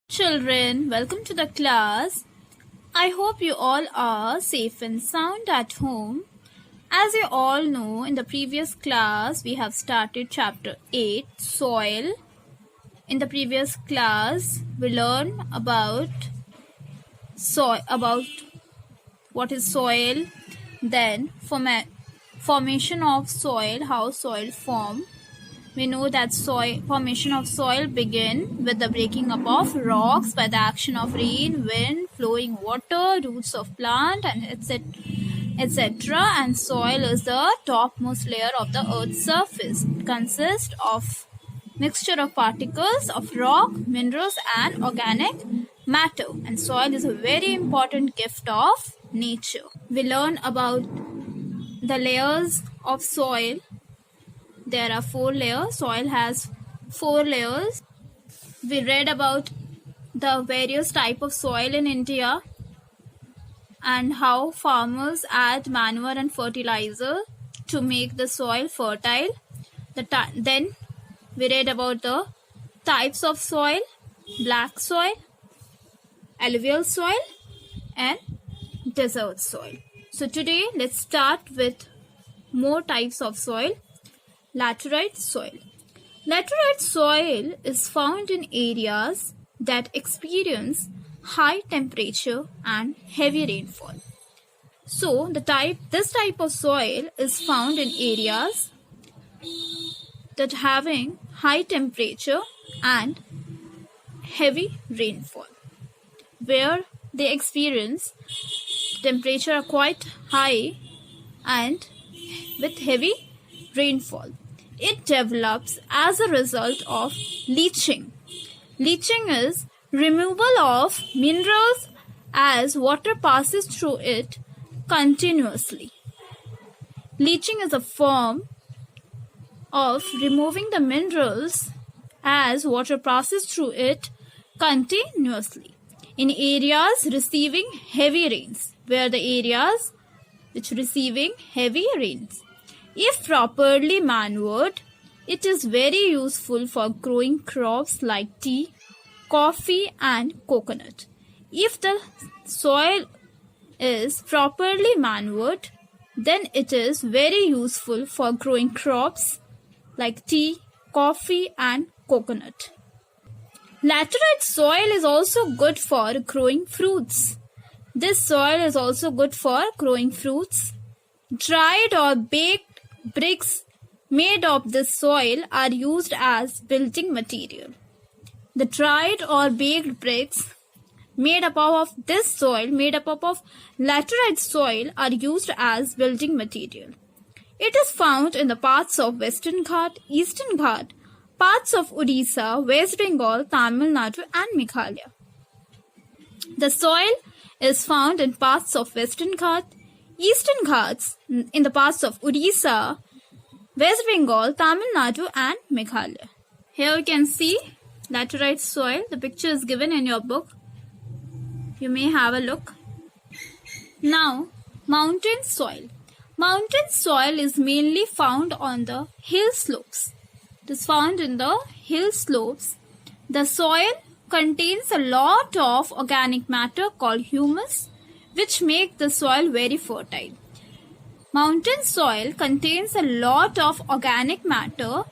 Children, welcome to the class. I hope you all are safe and sound at home. As you all know, in the previous class, we have started chapter 8, Soil. In the previous class, we learned about what is soil, then formation of soil, how soil form. We know that formation of soil begin with the breaking up of rocks by the action of rain, wind, flowing water, roots of plant, and etc. And soil is the topmost layer of the earth's surface. It consists of mixture of particles of rock, minerals, and organic matter. And soil is a very important gift of nature. We learn about the layers of soil. There are 4 layers. Soil has 4 layers. We read about the various type of soil in India and how farmers add manure and fertilizer to make the soil fertile. Then we read about the types of soil: black soil, alluvial soil, and desert soil. So today let's start with more types of soil. Laterite soil. Laterite soil is found in areas that experience high temperature and heavy rainfall. So this type of soil is found in areas that having high temperature and heavy rainfall, where they experience temperature quite high and with heavy rainfall. It develops as a result of leaching. Leaching is removal of minerals as water passes through it continuously. Leaching is a form of removing the minerals as water passes through it continuously in areas receiving heavy rains, where the areas which receiving heavy rains. If properly manured, it is very useful for growing crops like tea, coffee, and coconut. If the soil is properly manured, then it is very useful for growing crops like tea, coffee, and coconut. Laterite soil is also good for growing fruits. This soil is also good for growing fruits. Dried or baked bricks made of this soil are used as building material. The dried or baked bricks made up of laterite soil, are used as building material. It is found in the parts of Western Ghat, Eastern Ghat, parts of Odisha, West Bengal, Tamil Nadu, and Meghalaya. The soil is found in parts of Western Ghat, Eastern Ghats, in the parts of Odisha, West Bengal, Tamil Nadu, and Meghalaya. Here you can see laterite soil. The picture is given in your book. You may have a look. Now, mountain soil. Mountain soil is mainly found on the hill slopes. It is found in the hill slopes. The soil contains a lot of organic matter called humus, which make the soil very fertile. Mountain soil contains a lot of organic matter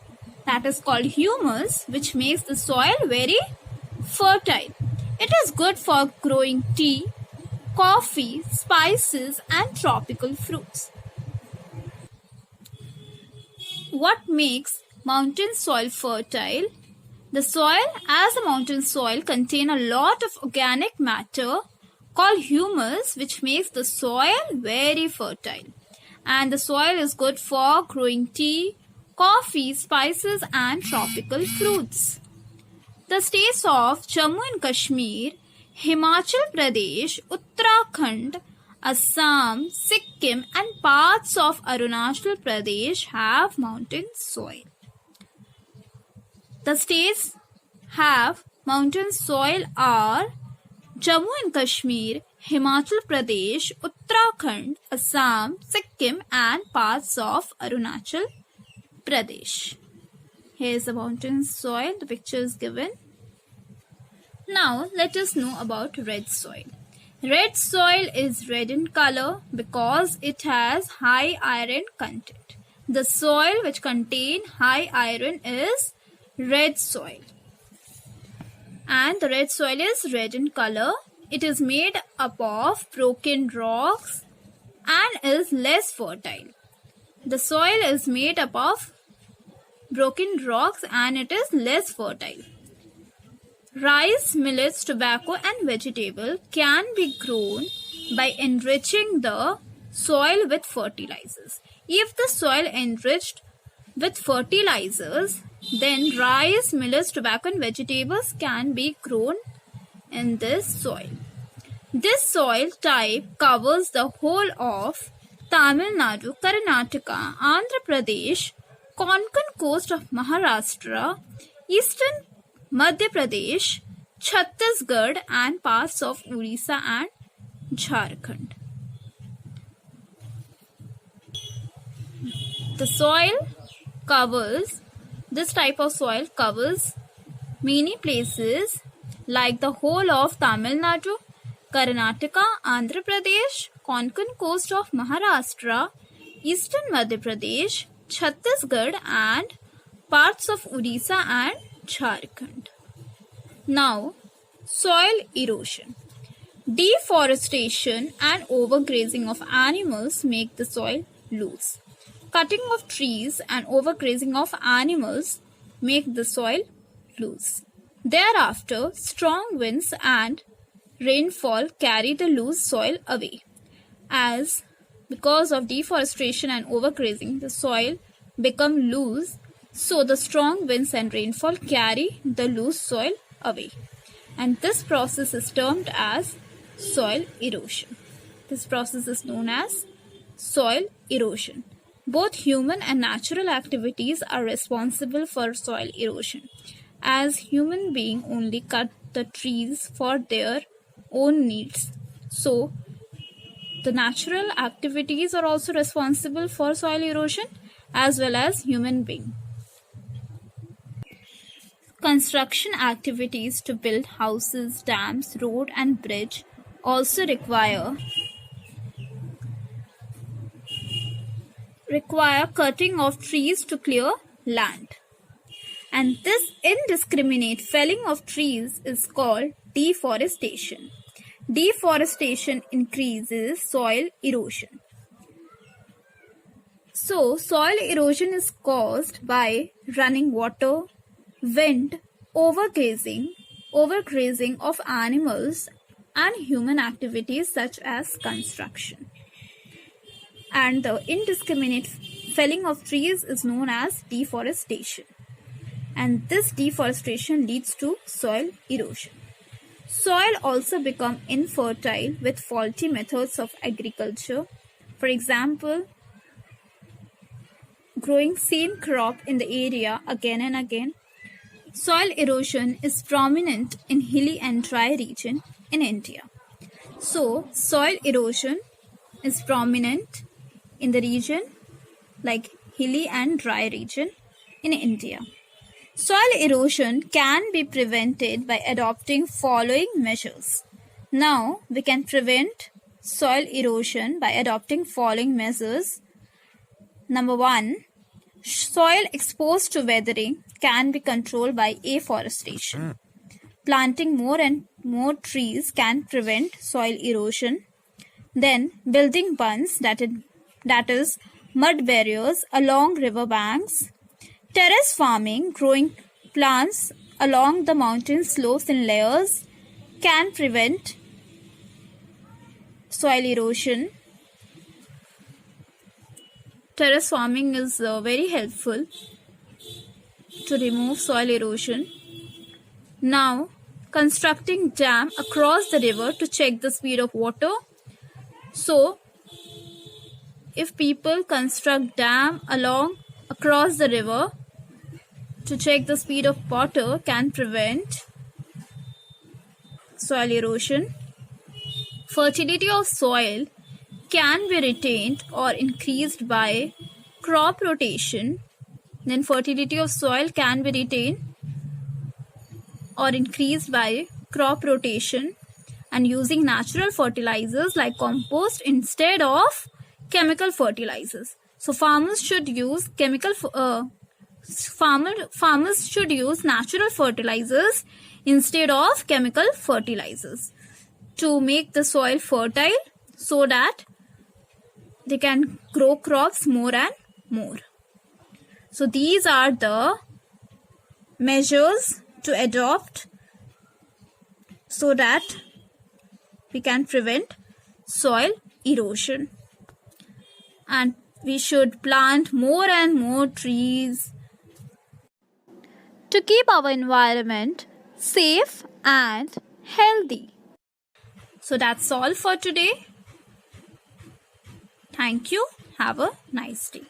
that is called humus, which makes the soil very fertile. It is good for growing tea, coffee, spices, and tropical fruits. What makes mountain soil fertile? The soil as a mountain soil contains a lot of organic matter called humus, which makes the soil very fertile. And the soil is good for growing tea, coffee, spices, and tropical fruits. The states of Jammu and Kashmir, Himachal Pradesh, Uttarakhand, Assam, Sikkim, and parts of Arunachal Pradesh have mountain soil. The states have mountain soil are Jammu and Kashmir, Himachal Pradesh, Uttarakhand, Assam, Sikkim, and parts of Arunachal Pradesh. Here is the mountain soil. The picture is given. Now let us know about red soil. Red soil is red in color because it has high iron content. The soil which contains high iron is red soil. And the red soil is red in color. It is made up of broken rocks and is less fertile. The soil is made up of broken rocks and it is less fertile. Rice, millets, tobacco and vegetable can be grown by enriching the soil with fertilizers. If the soil enriched with fertilizers, then rice, millets, tobacco and vegetables can be grown in this soil. This soil type covers the whole of Tamil Nadu, Karnataka, Andhra Pradesh, Konkan coast of Maharashtra, eastern Madhya Pradesh, Chhattisgarh and parts of Orissa and Jharkhand. This type of soil covers many places like the whole of Tamil Nadu, Karnataka, Andhra Pradesh, Konkan coast of Maharashtra, eastern Madhya Pradesh, Chhattisgarh and parts of Orissa and Jharkhand. Now, soil erosion. Deforestation and overgrazing of animals make the soil loose. Cutting of trees and overgrazing of animals make the soil loose. Thereafter, strong winds and rainfall carry the loose soil away. Because of deforestation and overgrazing, the soil become loose, so the strong winds and rainfall carry the loose soil away. And this process is termed as soil erosion. This process is known as soil erosion. Both human and natural activities are responsible for soil erosion, as human beings only cut the trees for their own needs. So, the natural activities are also responsible for soil erosion as well as human beings. Construction activities to build houses, dams, road and bridge also require cutting of trees to clear land. And this indiscriminate felling of trees is called deforestation. Deforestation increases soil erosion. So, soil erosion is caused by running water, wind, overgrazing of animals and human activities such as construction. And the indiscriminate felling of trees is known as deforestation. And this deforestation leads to soil erosion. Soil also becomes infertile with faulty methods of agriculture. For example, growing same crop in the area again and again. Soil erosion is prominent in hilly and dry region in India. So, soil erosion is prominent in the region like hilly and dry region in India. Soil erosion can be prevented by adopting following measures. Now, we can prevent soil erosion by adopting following measures. Number 1, soil exposed to weathering can be controlled by afforestation. Planting more and more trees can prevent soil erosion. Then, building bunds, that is mud barriers along river banks. Terrace farming, growing plants along the mountain slopes in layers, can prevent soil erosion. Terrace farming is very helpful to remove soil erosion. Now, constructing dam across the river to check the speed of water. So, if people construct dam across the river to check the speed of water, can prevent soil erosion. Fertility of soil can be retained or increased by crop rotation. Then fertility of soil can be retained or increased by crop rotation and using natural fertilizers like compost instead of chemical fertilizers. So farmers should use farmers should use natural fertilizers instead of chemical fertilizers to make the soil fertile so that they can grow crops more and more. So these are the measures to adopt so that we can prevent soil erosion. And we should plant more and more trees to keep our environment safe and healthy. So that's all for today. Thank you. Have a nice day.